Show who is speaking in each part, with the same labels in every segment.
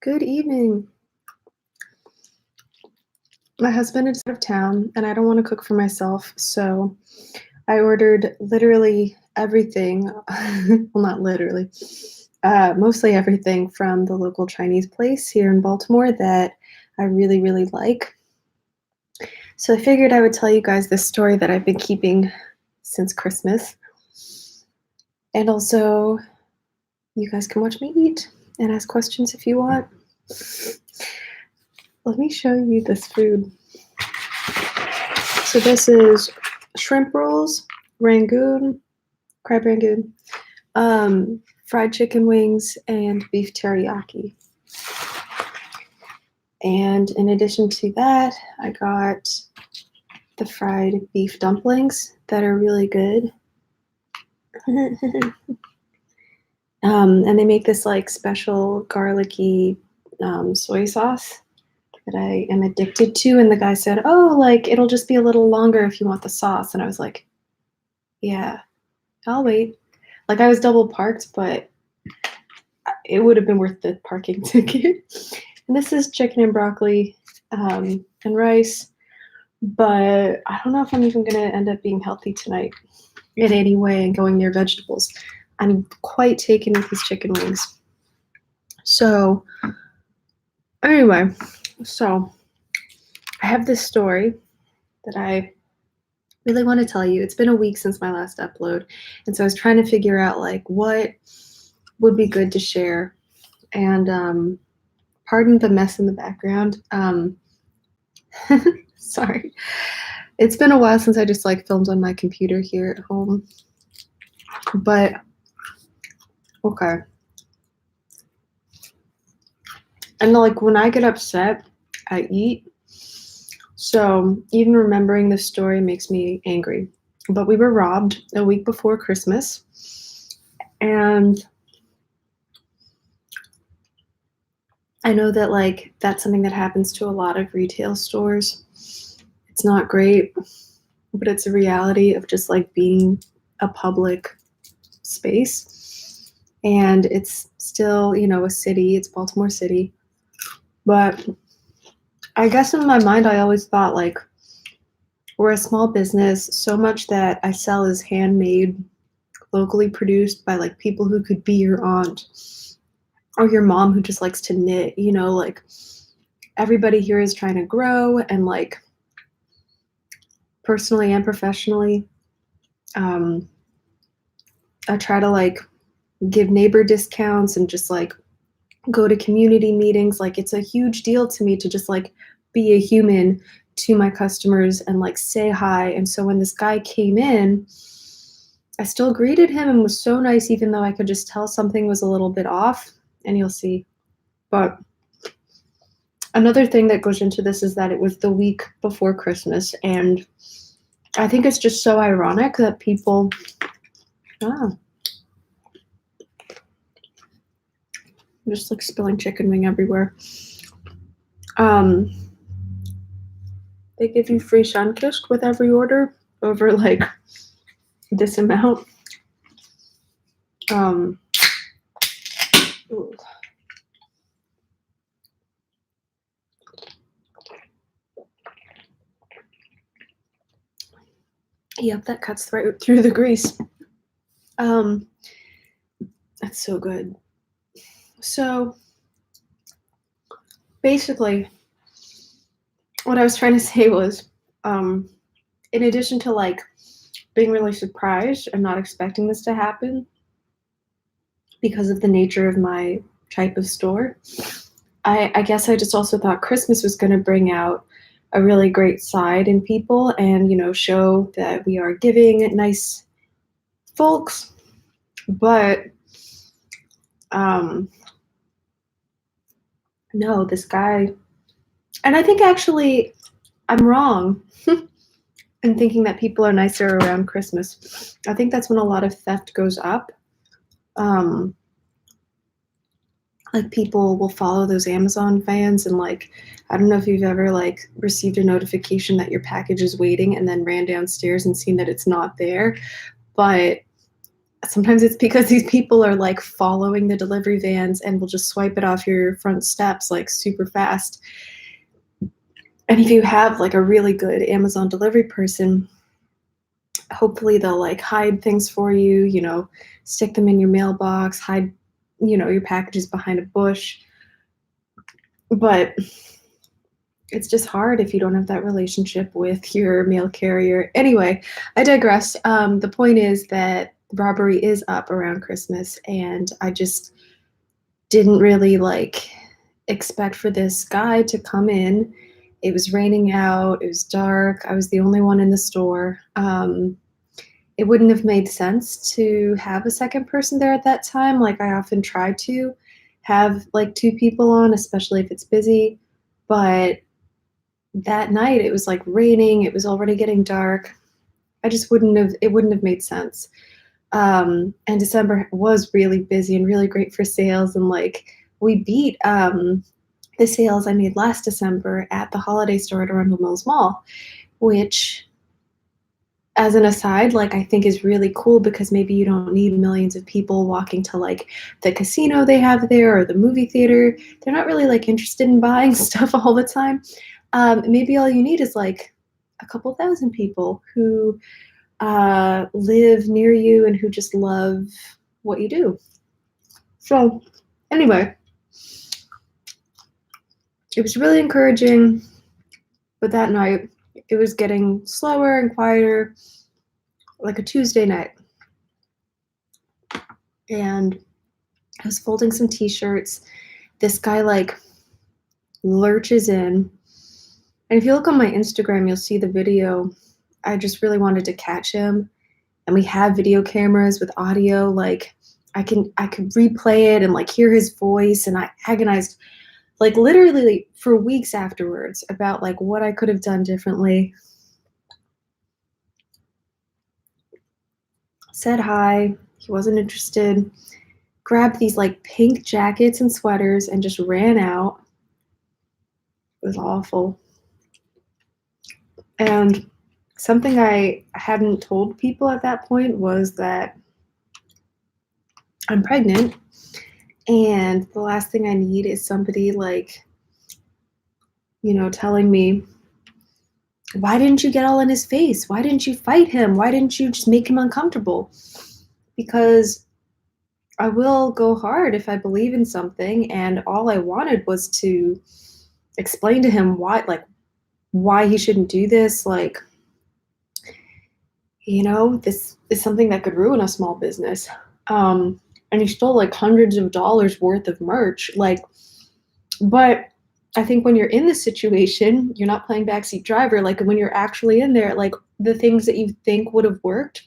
Speaker 1: Good evening. My husband is out of town and I don't want to cook for myself, so I ordered literally everything. Well, not literally, mostly everything from the local Chinese place here in Baltimore that I really, really like. So I figured I would tell you guys this story that I've been keeping since Christmas. And also, you guys can watch me eat and ask questions if you want. Let me show you this food. So this is shrimp rolls, rangoon, crab rangoon, fried chicken wings, and beef teriyaki. And in addition to that, I got the fried beef dumplings that are really good. And they make this like special garlicky soy sauce that I am addicted to. And the guy said, oh, like it'll just be a little longer if you want the sauce. And I was like, yeah, I'll wait. Like I was double parked, but it would have been worth the parking ticket. And this is chicken and broccoli and rice. But I don't know if I'm even going to end up being healthy tonight in any way and going near vegetables. I'm quite taken with these chicken wings. So anyway, so I have this story that I really want to tell you. It's been a week since my last upload, and so I was trying to figure out like what would be good to share. And pardon the mess in the background. Sorry. It's been a while since I just like filmed on my computer here at home. But okay. And like when I get upset, I eat. So even remembering this story makes me angry. But we were robbed a week before Christmas. And I know that like that's something that happens to a lot of retail stores. It's not great, but it's a reality of just like being a public space. And it's still, you know, a city, it's Baltimore City. But I guess in my mind, I always thought like we're a small business. So much that I sell is handmade, locally produced by like people who could be your aunt or your mom who just likes to knit, you know, like everybody here is trying to grow and like personally and professionally. I try to like give neighbor discounts and just like go to community meetings. Like it's a huge deal to me to just like be a human to my customers and like say hi. And so when this guy came in, I still greeted him and was so nice, even though I could just tell something was a little bit off, and you'll see. But another thing that goes into this is that it was the week before Christmas, and I think it's just so ironic that people I'm just like spilling chicken wing everywhere. They give you free Sunkist with every order over like this amount. Ooh. Yep, that cuts right through the grease. That's so good. So basically, what I was trying to say was, in addition to like being really surprised and not expecting this to happen because of the nature of my type of store, I guess I just also thought Christmas was going to bring out a really great side in people and, you know, show that we are giving, nice folks. But no, this guy, and I think actually I'm wrong in thinking that people are nicer around Christmas. I think that's when a lot of theft goes up. Like people will follow those Amazon vans and like, I don't know if you've ever like received a notification that your package is waiting and then ran downstairs and seen that it's not there. But Sometimes it's because these people are like following the delivery vans and will just swipe it off your front steps like super fast. And if you have like a really good Amazon delivery person, hopefully they'll like hide things for you, you know, stick them in your mailbox, hide, you know, your packages behind a bush. But it's just hard if you don't have that relationship with your mail carrier. Anyway, I digress. The point is that robbery is up around Christmas, and I just didn't really like expect for this guy to come in. It was raining out, it was dark, I was the only one in the store. It wouldn't have made sense to have a second person there at that time. Like I often try to have like two people on, especially if it's busy. But that night it was like raining, it was already getting dark. It wouldn't have made sense. And December was really busy and really great for sales. And like we beat the sales I made last December at the holiday store at Arundel Mills Mall, which, as an aside, like I think is really cool because maybe you don't need millions of people walking to like the casino they have there or the movie theater. They're not really like interested in buying stuff all the time. Maybe all you need is like a couple thousand people who live near you and who just love what you do. So anyway, it was really encouraging, but that night it was getting slower and quieter, like a Tuesday night. And I was folding some t-shirts. This guy like lurches in. And if you look on my Instagram, you'll see the video. I just really wanted to catch him. And we have video cameras with audio. Like I could replay it and like hear his voice. And I agonized like literally for weeks afterwards about like what I could have done differently. Said hi, he wasn't interested, grabbed these like pink jackets and sweaters and just ran out. It was awful. And something I hadn't told people at that point was that I'm pregnant, and the last thing I need is somebody like, you know, telling me, why didn't you get all in his face? Why didn't you fight him? Why didn't you just make him uncomfortable? Because I will go hard if I believe in something, and all I wanted was to explain to him why he shouldn't do this. Like, you know, this is something that could ruin a small business. And he stole like hundreds of dollars worth of merch. Like, but I think when you're in this situation, you're not playing backseat driver. Like when you're actually in there, like the things that you think would have worked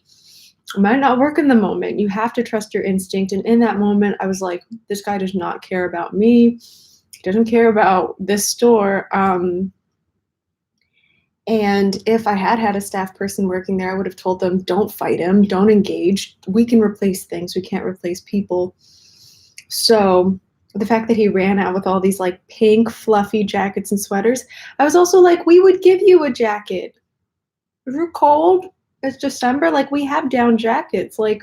Speaker 1: might not work in the moment. You have to trust your instinct. And in that moment, I was like, this guy does not care about me. He doesn't care about this store. And if I had had a staff person working there, I would have told them, don't fight him, don't engage. We can replace things. We can't replace people. So the fact that he ran out with all these like pink fluffy jackets and sweaters, I was also like, we would give you a jacket. If you're cold, it's December, like we have down jackets. Like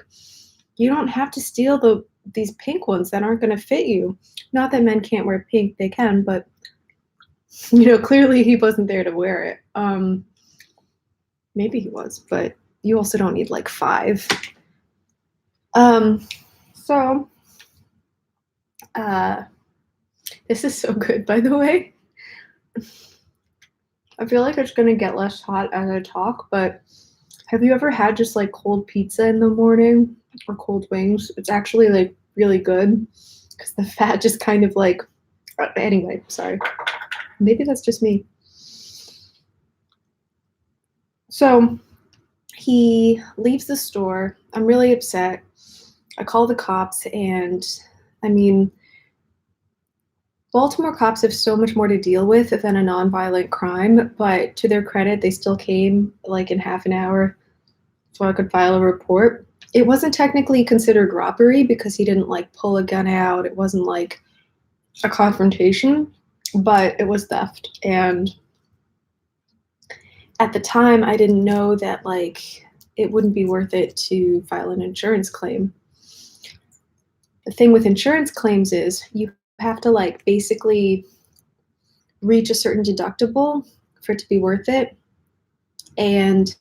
Speaker 1: you don't have to steal these pink ones that aren't going to fit you. Not that men can't wear pink, they can, but you know, clearly he wasn't there to wear it. Maybe he was, but you also don't need like 5. So this is so good, by the way. I feel like it's gonna get less hot as I talk, but have you ever had just like cold pizza in the morning or cold wings? It's actually like really good because the fat just kind of like, anyway, sorry. Maybe that's just me. So he leaves the store. I'm really upset. I call the cops, and I mean, Baltimore cops have so much more to deal with than a nonviolent crime, but to their credit, they still came like in half an hour so I could file a report. It wasn't technically considered robbery because he didn't like pull a gun out. It wasn't like a confrontation, but it was theft. And at the time, I didn't know that like it wouldn't be worth it to file an insurance claim. The thing with insurance claims is you have to like basically reach a certain deductible for it to be worth it. And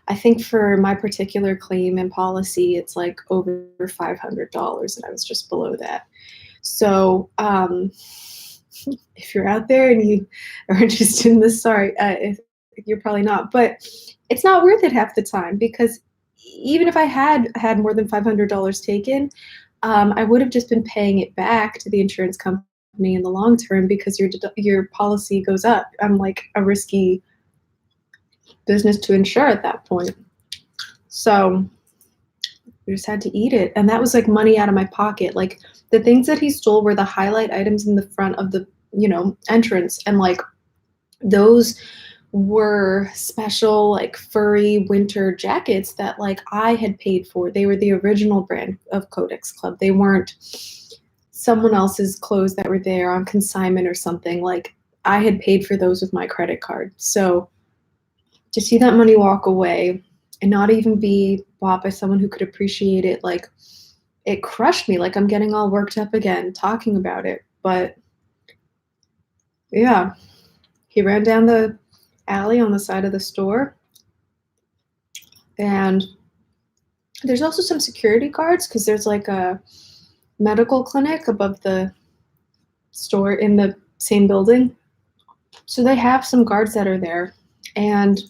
Speaker 1: I think for my particular claim and policy, it's like over $500, and I was just below that. So if you're out there and you are interested in this, sorry, if you're probably not, but it's not worth it half the time, because even if I had had more than $500 taken, I would have just been paying it back to the insurance company in the long term, because your policy goes up. I'm like a risky business to insure at that point. So we just had to eat it. And that was like money out of my pocket. Like the things that he stole were the highlight items in the front of the, entrance. And like those were special like furry winter jackets that like I had paid for. They were the original brand of Codex Club. They weren't someone else's clothes that were there on consignment or something. Like I had paid for those with my credit card. So to see that money walk away and not even be bought by someone who could appreciate it, like it crushed me. Like I'm getting all worked up again talking about it. But yeah, he ran down the alley on the side of the store. And there's also some security guards, because there's like a medical clinic above the store in the same building. So they have some guards that are there. And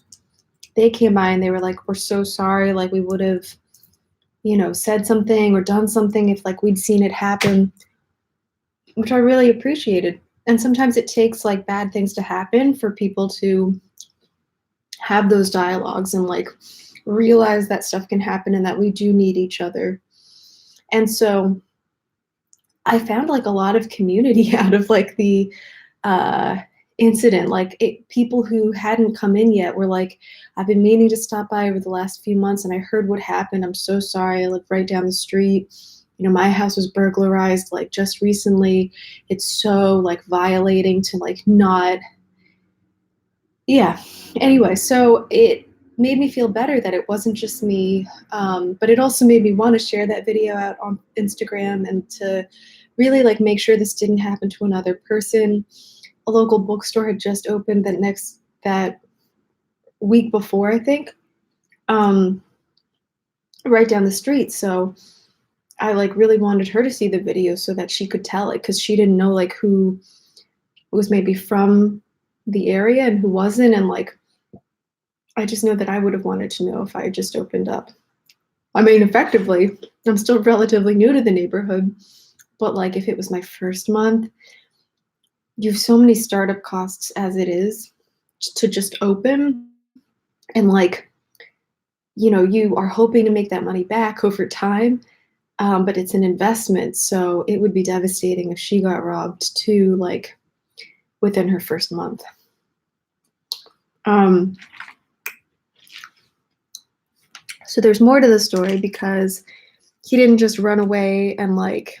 Speaker 1: they came by and they were like, we're so sorry. Like we would have, said something or done something if like we'd seen it happen, which I really appreciated. And sometimes it takes like bad things to happen for people to have those dialogues and like realize that stuff can happen and that we do need each other. And so I found like a lot of community out of like the incident. Like people who hadn't come in yet were like, I've been meaning to stop by over the last few months and I heard what happened. I'm so sorry. I live right down the street. My house was burglarized like just recently. It's so like violating to like not. Yeah. Anyway, so it made me feel better that it wasn't just me, but it also made me want to share that video out on Instagram and to really like make sure this didn't happen to another person. A local bookstore had just opened that week before, I think, right down the street. So I like really wanted her to see the video so that she could tell it, because she didn't know like who was maybe from the area and who wasn't. And like, I just know that I would have wanted to know if I had just opened up. I mean, effectively, I'm still relatively new to the neighborhood, but like if it was my first month, you have so many startup costs as it is to just open. And like, you are hoping to make that money back over time, but it's an investment. So it would be devastating if she got robbed too, like within her first month. So there's more to the story, because he didn't just run away and like,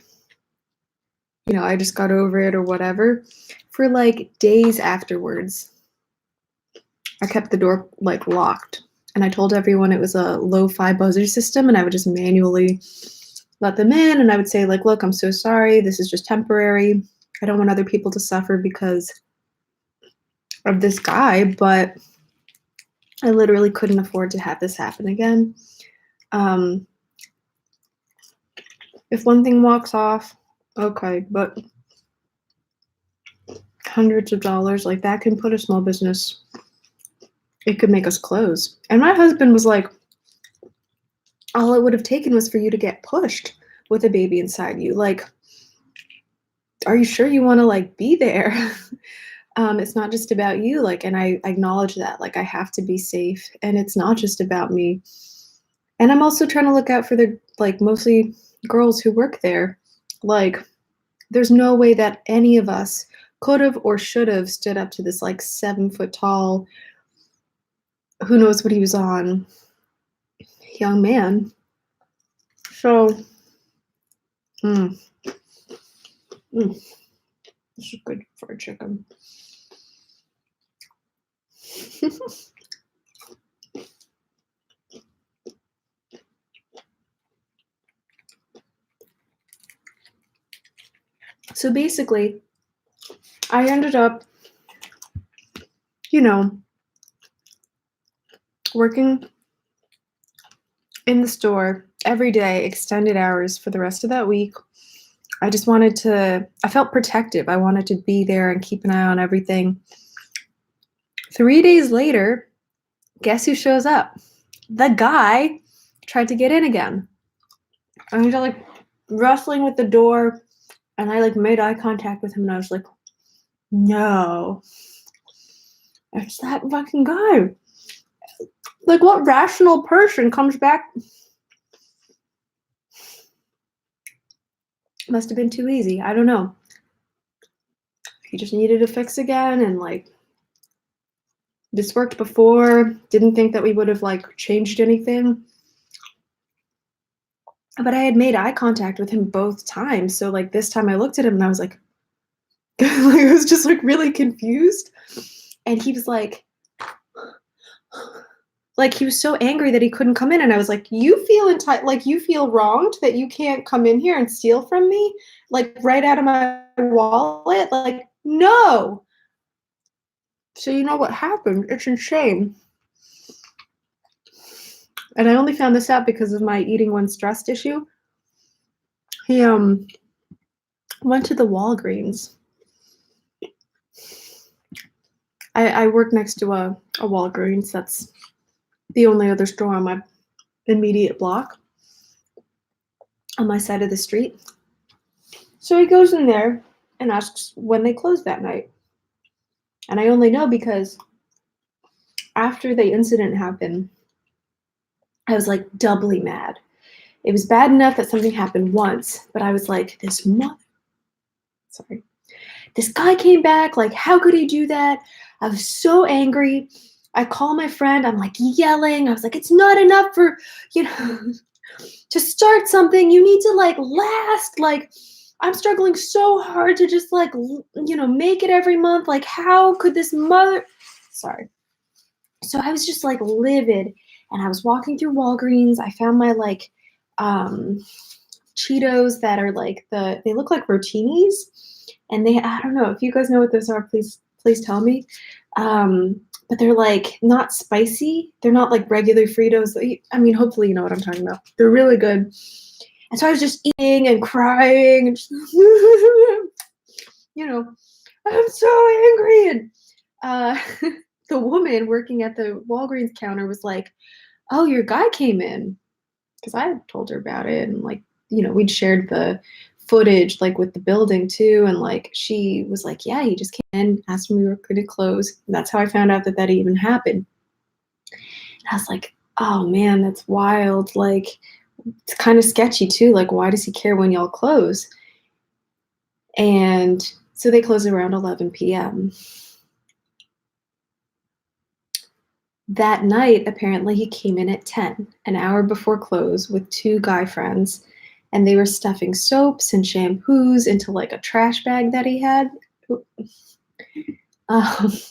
Speaker 1: I just got over it or whatever. For like days afterwards, I kept the door like locked, and I told everyone it was a lo-fi buzzer system, and I would just manually let them in, and I would say like, look, I'm so sorry. This is just temporary. I don't want other people to suffer because of this guy, but I literally couldn't afford to have this happen again. If one thing walks off, okay, but hundreds of dollars, like that can put a small business, it could make us close. And my husband was like, all it would have taken was for you to get pushed with a baby inside you. Like, are you sure you want to like be there? It's not just about you. Like, and I acknowledge that, like, I have to be safe, and it's not just about me. And I'm also trying to look out for the like mostly girls who work there. Like, there's no way that any of us could have or should have stood up to this like 7 foot tall, who knows what he was on, young man. So, this is good fried chicken. So basically, I ended up, you know, working in the store every day, extended hours for the rest of that week. I felt protective. I wanted to be there and keep an eye on everything. 3 days later, guess who shows up? The guy tried to get in again. And he's like wrestling with the door, and I like made eye contact with him, and I was like, no, it's that fucking guy. Like, what rational person comes back? Must have been too easy. I don't know. He just needed to fix again, and like, this worked before. Didn't think that we would have like changed anything. But I had made eye contact with him both times. So like this time I looked at him and I was like, I was just like really confused. And he was like he was so angry that he couldn't come in. And I was like, you feel wronged that you can't come in here and steal from me? Like right out of my wallet? Like, no. So you know what happened? It's insane. And I only found this out because of my eating when stressed issue. He went to the Walgreens. I work next to a Walgreens. That's the only other store on my immediate block, on my side of the street. So he goes in there and asks when they close that night. And I only know because after the incident happened, I was like doubly mad. It was bad enough that something happened once, but I was like, this guy came back, like, how could he do that? I was so angry. I call my friend, I'm like yelling. I was like, it's not enough for, to start something. You need to like last. Like, I'm struggling so hard to just like, make it every month. Like, how could this sorry. So I was just like livid, and I was walking through Walgreens. I found my like Cheetos that are like they look like rotinis, and I don't know if you guys know what those are, please tell me. But they're like not spicy. They're not like regular Fritos. I mean, hopefully you know what I'm talking about. They're really good. And so I was just eating and crying and just, I'm so angry. And the woman working at the Walgreens counter was like, oh, your guy came in. Because I had told her about it, and like, we'd shared the footage like with the building too, and like she was like, yeah, he just came in, asked when we were going to close. And that's how I found out that even happened. And I was like, oh man, that's wild. Like, it's kind of sketchy too. Like, why does he care when y'all close? And so they close around 11 p.m. That night, apparently, he came in at 10, an hour before close, with 2 guy friends, and they were stuffing soaps and shampoos into like a trash bag that he had. I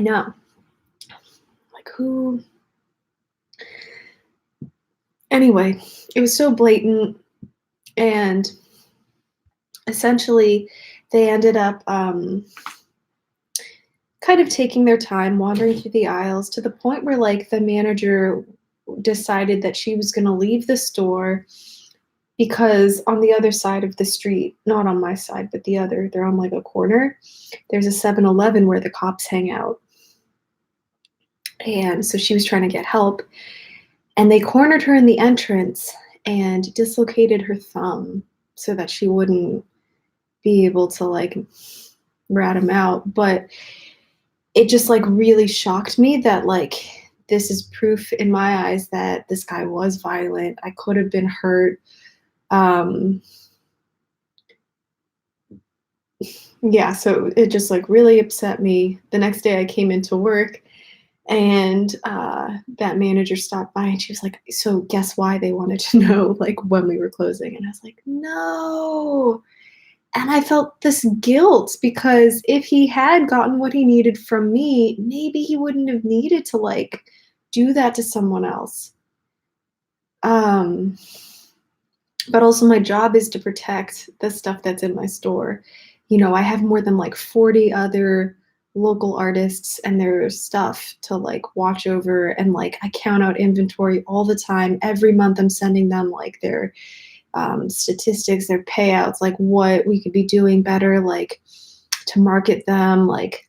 Speaker 1: know. Like, who? Anyway, it was so blatant, and essentially, they ended up kind of taking their time, wandering through the aisles, to the point where like the manager decided that she was going to leave the store because on the other side of the street, not on my side, but the other, they're on like a corner, there's a 7-Eleven where the cops hang out. And so she was trying to get help, and they cornered her in the entrance and dislocated her thumb so that she wouldn't be able to like rat him out. But it just like really shocked me that like this is proof in my eyes that this guy was violent. I could have been hurt. Yeah, so it just like really upset me. The next day I came into work, and that manager stopped by, and she was like, so guess why they wanted to know like when we were closing? And I was like, no. And I felt this guilt, because if he had gotten what he needed from me, maybe he wouldn't have needed to like do that to someone else. Um, but also my job is to protect the stuff that's in my store. You know, I have more than like 40 other local artists and their stuff to like watch over, and like I count out inventory all the time. Every month I'm sending them like their statistics, their payouts, like what we could be doing better, like to market them. Like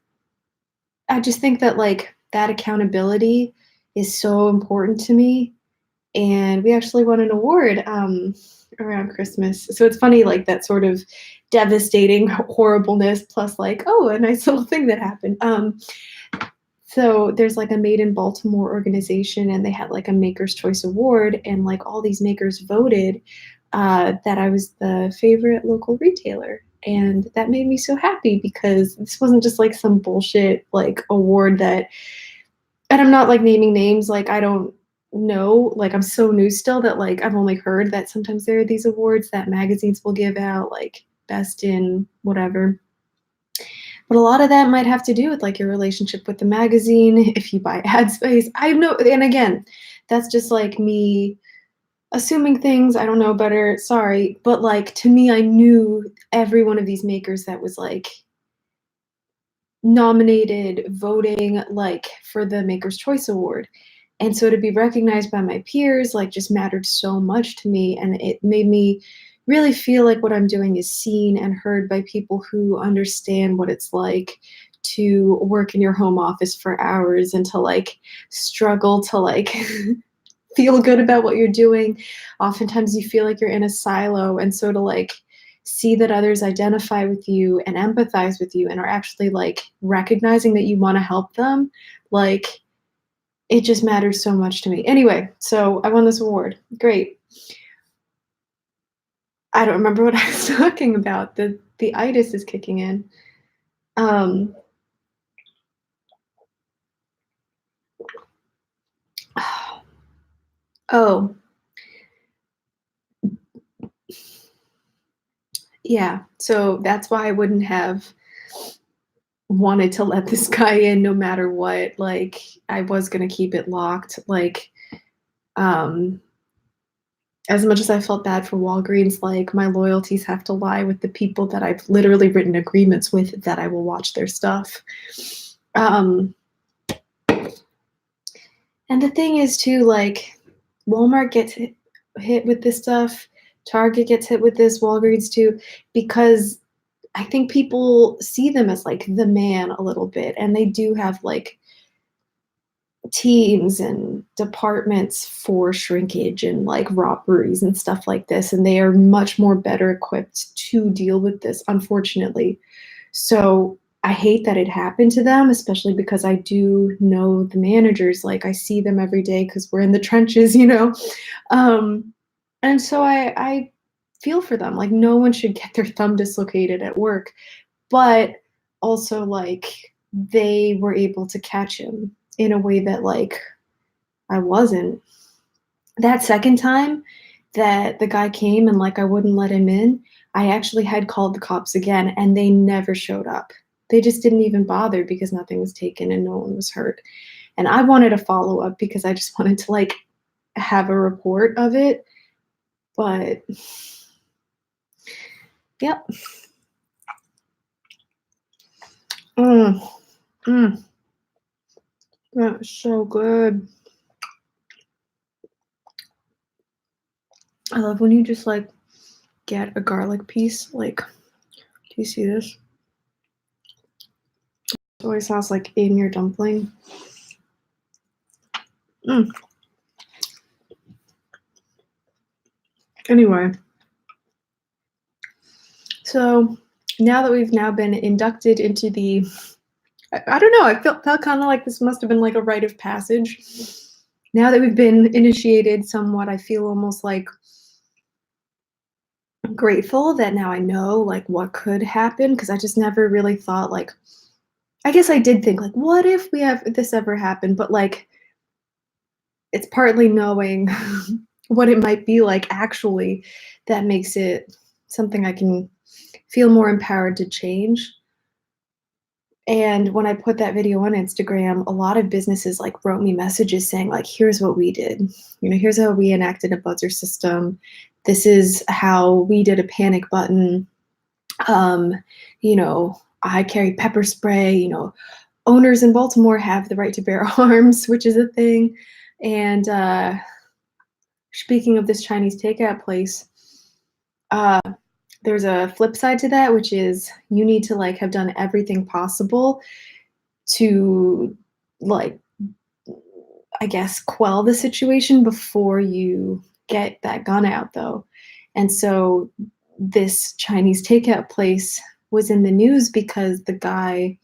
Speaker 1: I just think that like that accountability is so important to me. And we actually won an award around Christmas. So it's funny, like that sort of devastating horribleness plus like, oh, a nice little thing that happened. So there's like a Made in Baltimore organization, and they had like a Maker's Choice Award, and like all these makers voted that I was the favorite local retailer. And that made me so happy because this wasn't just like some bullshit like award that, and I'm not like naming names, like I don't know, like I'm so new still that like I've only heard that sometimes there are these awards that magazines will give out, like best in whatever. But a lot of that might have to do with like your relationship with the magazine, if you buy ad space. I know, and again, that's just like me assuming things. I don't know better. Sorry. But like to me, I knew every one of these makers that was like nominated, voting like for the Maker's Choice Award. And so to be recognized by my peers like just mattered so much to me, and it made me really feel like what I'm doing is seen and heard by people who understand what it's like to work in your home office for hours and to like struggle to like feel good about what you're doing. Oftentimes you feel like you're in a silo, and so to like see that others identify with you and empathize with you and are actually like recognizing that you want to help them, like it just matters so much to me. Anyway, so I won this award. Great. I don't remember what I was talking about. The itis is kicking in. Um, oh, yeah. So that's why I wouldn't have wanted to let this guy in no matter what. Like I was gonna keep it locked. Like um as much as I felt bad for Walgreens, like my loyalties have to lie with the people that I've literally written agreements with that I will watch their stuff. Um and the thing is too, like Walmart gets hit with this stuff, Target gets hit with this, Walgreens too, because I think people see them as like the man a little bit, and they do have like teams and departments for shrinkage and like robberies and stuff like this, and they are much more better equipped to deal with this, unfortunately. So I hate that it happened to them, especially because I do know the managers. Like I see them every day because we're in the trenches, you know. um, and so I feel for them. Like no one should get their thumb dislocated at work, but also like they were able to catch him in a way that like I wasn't. That second time that the guy came and like I wouldn't let him in, I actually had called the cops again and they never showed up. They just didn't even bother because nothing was taken and no one was hurt. And I wanted a follow up because I just wanted to like have a report of it. But yep. Mm, mm, that was so good. I love when you just like get a garlic piece. Like, do you see this? Soy sauce like in your dumpling. Mm. Anyway, so now that we've now been inducted into the, I don't know, I felt kind of like this must have been like a rite of passage. Now that we've been initiated somewhat, I feel almost like grateful that now I know like what could happen, because I just never really thought like, I guess I did think like, what if we have this ever happen? But like, it's partly knowing what it might be like actually that makes it something I can feel more empowered to change. And when I put that video on Instagram, a lot of businesses like wrote me messages saying like, here's what we did. Here's how we enacted a buzzer system. This is how we did a panic button. Um, I carry pepper spray. Owners in Baltimore have the right to bear arms, which is a thing. And speaking of this Chinese takeout place, there's a flip side to that, which is you need to like have done everything possible to like, I guess, quell the situation before you get that gun out though. And so this Chinese takeout place was in the news because the guy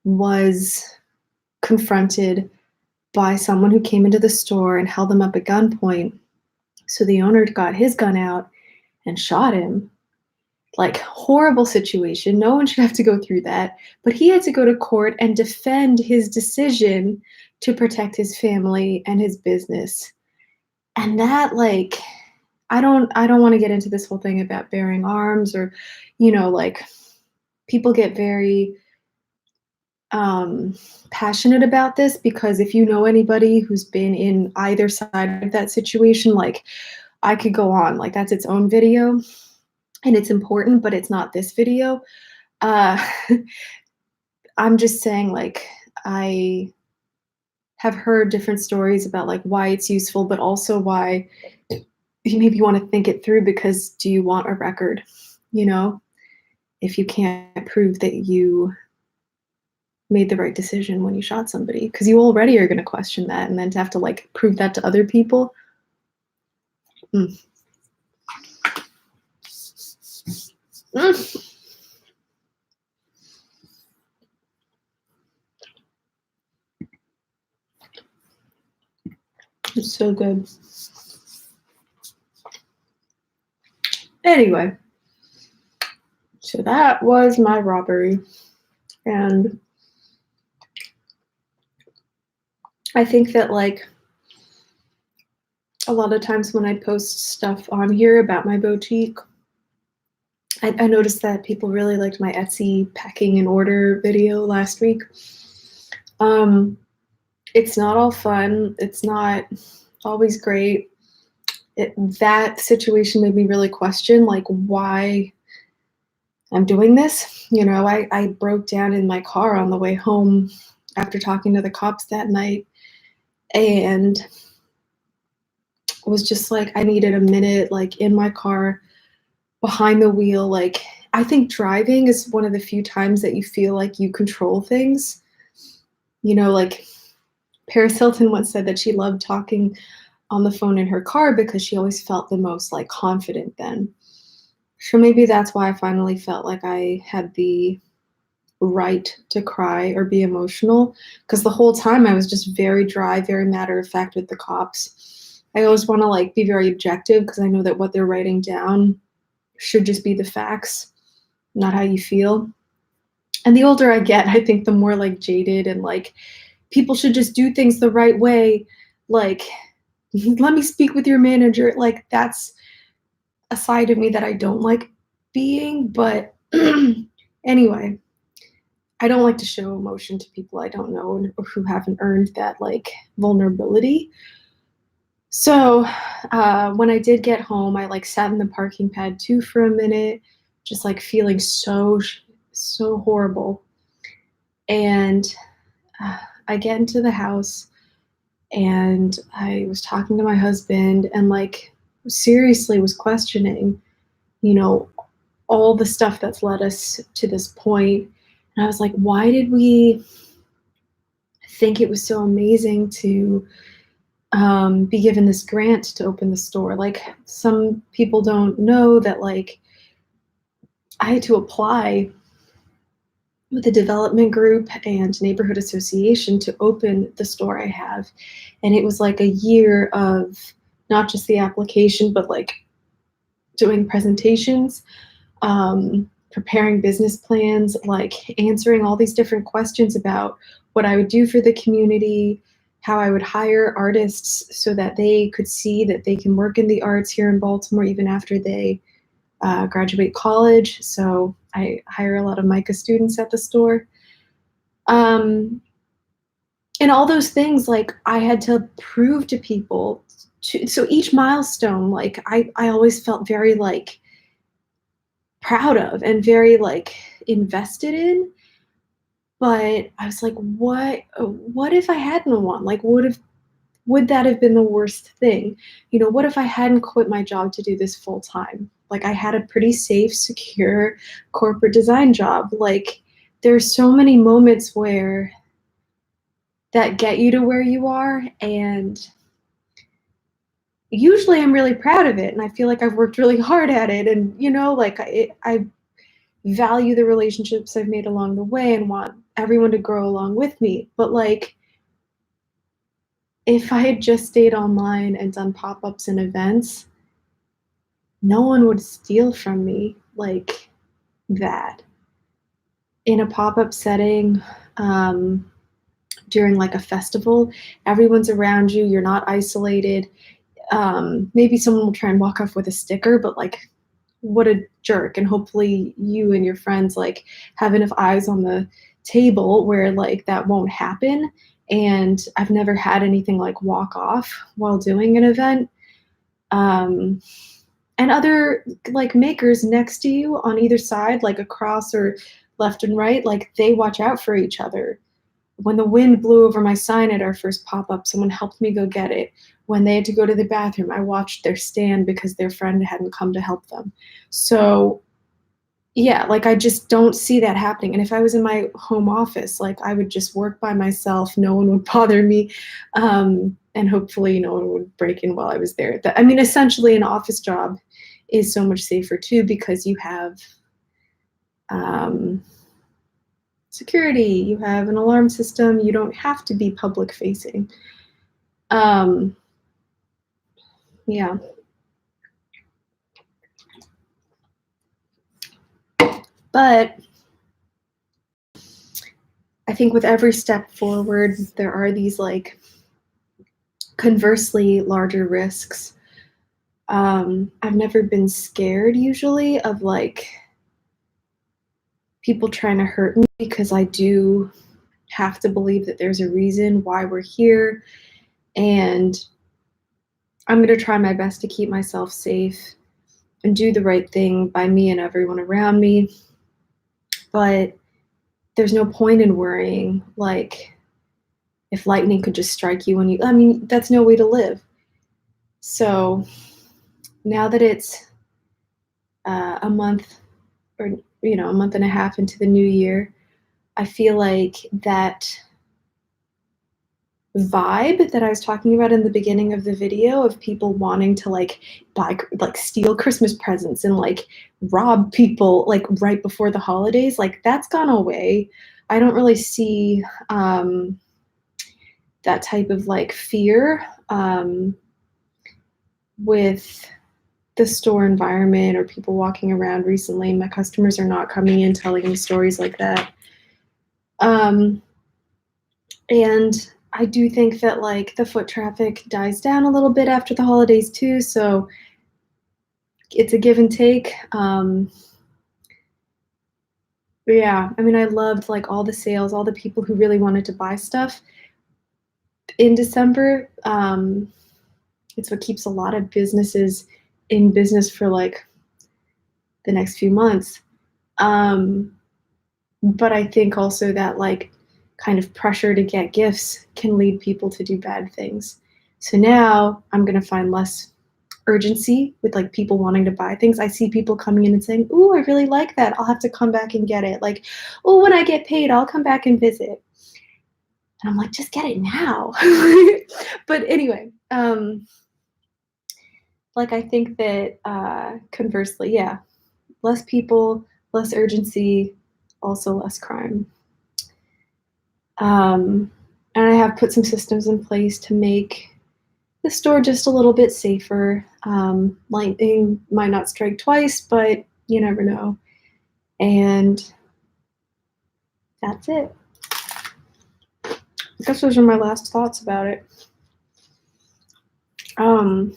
Speaker 1: was confronted by someone who came into the store and held him up at gunpoint. So the owner got his gun out and shot him. Like, horrible situation. No one should have to go through that. But he had to go to court and defend his decision to protect his family and his business. And that, like, I don't want to get into this whole thing about bearing arms or, like, people get very passionate about this because if you know anybody who's been in either side of that situation, like, I could go on, like, that's its own video and it's important, but it's not this video. I'm just saying, like, I have heard different stories about like why it's useful, but also why you maybe want to think it through, because do you want a record, if you can't prove that you made the right decision when you shot somebody, because you already are going to question that, and then to have to like prove that to other people. It's so good. Anyway, so that was my robbery, and I think that like a lot of times when I post stuff on here about my boutique, I noticed that people really liked my Etsy packing and order video last week. It's not all fun. It's not always great. That situation made me really question like why I'm doing this. I broke down in my car on the way home after talking to the cops that night and was just like, I needed a minute like in my car behind the wheel. Like, I think driving is one of the few times that you feel like you control things. Like Paris Hilton once said that she loved talking on the phone in her car because she always felt the most like confident then. So maybe that's why I finally felt like I had the right to cry or be emotional, because the whole time I was just very dry, very matter of fact with the cops. I always want to like be very objective because I know that what they're writing down should just be the facts, not how you feel. And the older I get, I think the more like jaded and like people should just do things the right way. Like, let me speak with your manager. Like, that's a side of me that I don't like being. But anyway, I don't like to show emotion to people I don't know or who haven't earned that like vulnerability. So when I did get home, I like sat in the parking pad too for a minute, just like feeling so horrible. And I get into the house and I was talking to my husband and like seriously was questioning, all the stuff that's led us to this point. And I was like, why did we think it was so amazing to be given this grant to open the store? Like, some people don't know that like I had to apply with the development group and neighborhood association to open the store I have. And it was like a year of not just the application, but like doing presentations, preparing business plans, like answering all these different questions about what I would do for the community, how I would hire artists so that they could see that they can work in the arts here in Baltimore even after they graduate college. So I hire a lot of MICA students at the store. And all those things, like, I had to prove to people so each milestone, like, I always felt very, like, proud of and very, like, invested in, but I was like, what if I hadn't won? Like, would that have been the worst thing? You know, what if I hadn't quit my job to do this full time? Like, I had a pretty safe, secure corporate design job. Like, there's so many moments where that get you to where you are, and usually I'm really proud of it, and I feel like I've worked really hard at it, and, you know, like, I value the relationships I've made along the way and want everyone to grow along with me. But, like, if I had just stayed online and done pop-ups and events, no one would steal from me like that. In a pop-up setting, during, like, a festival, everyone's around you, you're not isolated. Maybe someone will try and walk off with a sticker, but, like, what a jerk. And hopefully you and your friends, like, have enough eyes on the table where, like, that won't happen. And I've never had anything like walk off while doing an event. Um, and other, like, makers next to you on either side, like across or left and right, like, they watch out for each other. When the wind blew over my sign at our first pop-up, someone helped me go get it. When they had to go to the bathroom, I watched their stand because their friend hadn't come to help them. So, yeah, like, I just don't see that happening. And if I was in my home office, like, I would just work by myself, no one would bother me, and hopefully no one would break in while I was there. I mean, essentially, an office job is so much safer too because you have um, security, you have an alarm system, you don't have to be public facing. Um, yeah. But I think with every step forward, there are these, like, conversely larger risks. I've never been scared usually of, like, people trying to hurt me because I do have to believe that there's a reason why we're here, and I'm going to try my best to keep myself safe and do the right thing by me and everyone around me. But there's no point in worrying, like, if lightning could just strike you when you, I mean, that's no way to live. So now that it's a month, or, you know, a month and a half into the new year, I feel like that vibe that I was talking about in the beginning of the video of people wanting to, like, buy, like, steal Christmas presents and, like, rob people, like, right before the holidays, like, that's gone away. I don't really see that type of, like, fear with the store environment or people walking around recently. My customers are not coming in telling me stories like that. And I do think that, like, the foot traffic dies down a little bit after the holidays too, so it's a give and take. But yeah, I mean, I loved, like, all the sales, all the people who really wanted to buy stuff in December. It's what keeps a lot of businesses in business for, like, the next few months. But I think also that, like, kind of pressure to get gifts can lead people to do bad things. So now I'm gonna find less urgency with, like, people wanting to buy things. I see people coming in and saying, "Ooh, I really like that. I'll have to come back and get it." Like, "Oh, when I get paid, I'll come back and visit." And I'm like, "Just get it now." But anyway, like, I think that, conversely, yeah, less people, less urgency, also less crime. And I have put some systems in place to make the store just a little bit safer. Lightning might not strike twice, but you never know. And that's it. I guess those are my last thoughts about it. I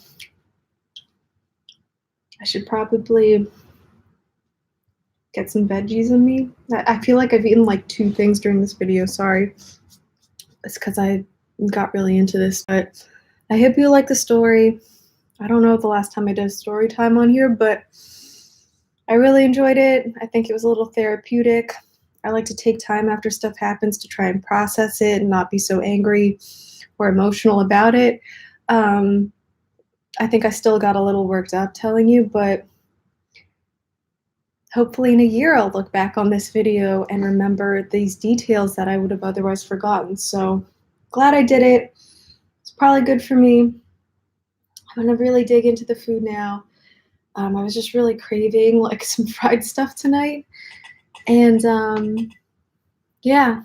Speaker 1: should probably get some veggies in me. I feel like I've eaten like 2 things during this video, sorry. It's because I got really into this, but I hope you like the story. I don't know the last time I did a story time on here, but I really enjoyed it. I think it was a little therapeutic. I like to take time after stuff happens to try and process it and not be so angry or emotional about it. I think I still got a little worked up telling you, but hopefully in a year I'll look back on this video and remember these details that I would have otherwise forgotten. So glad I did it. It's probably good for me. I'm gonna really dig into the food now. I was just really craving like some fried stuff tonight. And yeah.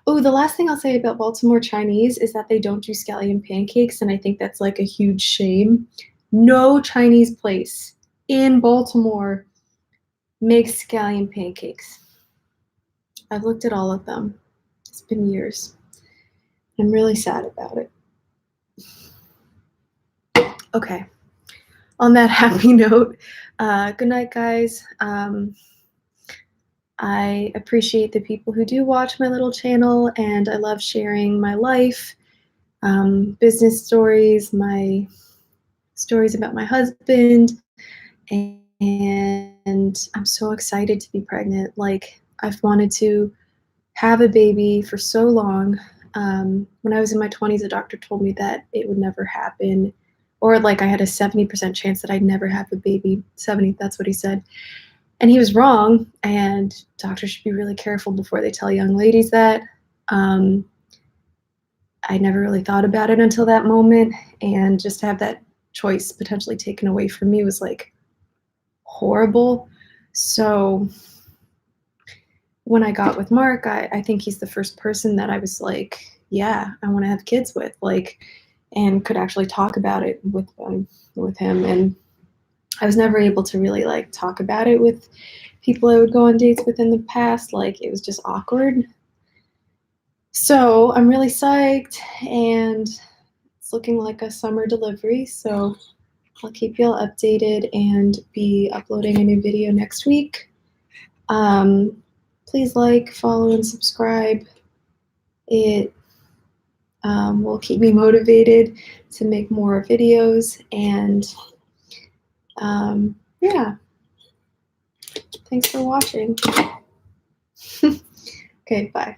Speaker 1: Oh, the last thing I'll say about Baltimore Chinese is that they don't do scallion pancakes, and I think that's like a huge shame. No Chinese place in Baltimore makes scallion pancakes. I've looked at all of them. It's been years. I'm really sad about it. Okay. On that happy note, good night, guys. I appreciate the people who do watch my little channel, and I love sharing my life, business stories, my stories about my husband, and I'm so excited to be pregnant. Like, I've wanted to have a baby for so long. When I was in my 20s, a doctor told me that it would never happen, or like I had a 70% chance that I'd never have a baby. 70, that's what he said. And he was wrong, and doctors should be really careful before they tell young ladies that. I never really thought about it until that moment, and just to have that choice potentially taken away from me was like horrible. So when I got with Mark, I think he's the first person that I was like, yeah, I want to have kids with, like, and could actually talk about it with him. And I was never able to really like talk about it with people I would go on dates with in the past. Like, it was just awkward. So I'm really psyched, and it's looking like a summer delivery. So I'll keep you all updated and be uploading a new video next week. Please like, follow, and subscribe. It will keep me motivated to make more videos. And yeah, thanks for watching. Okay, bye.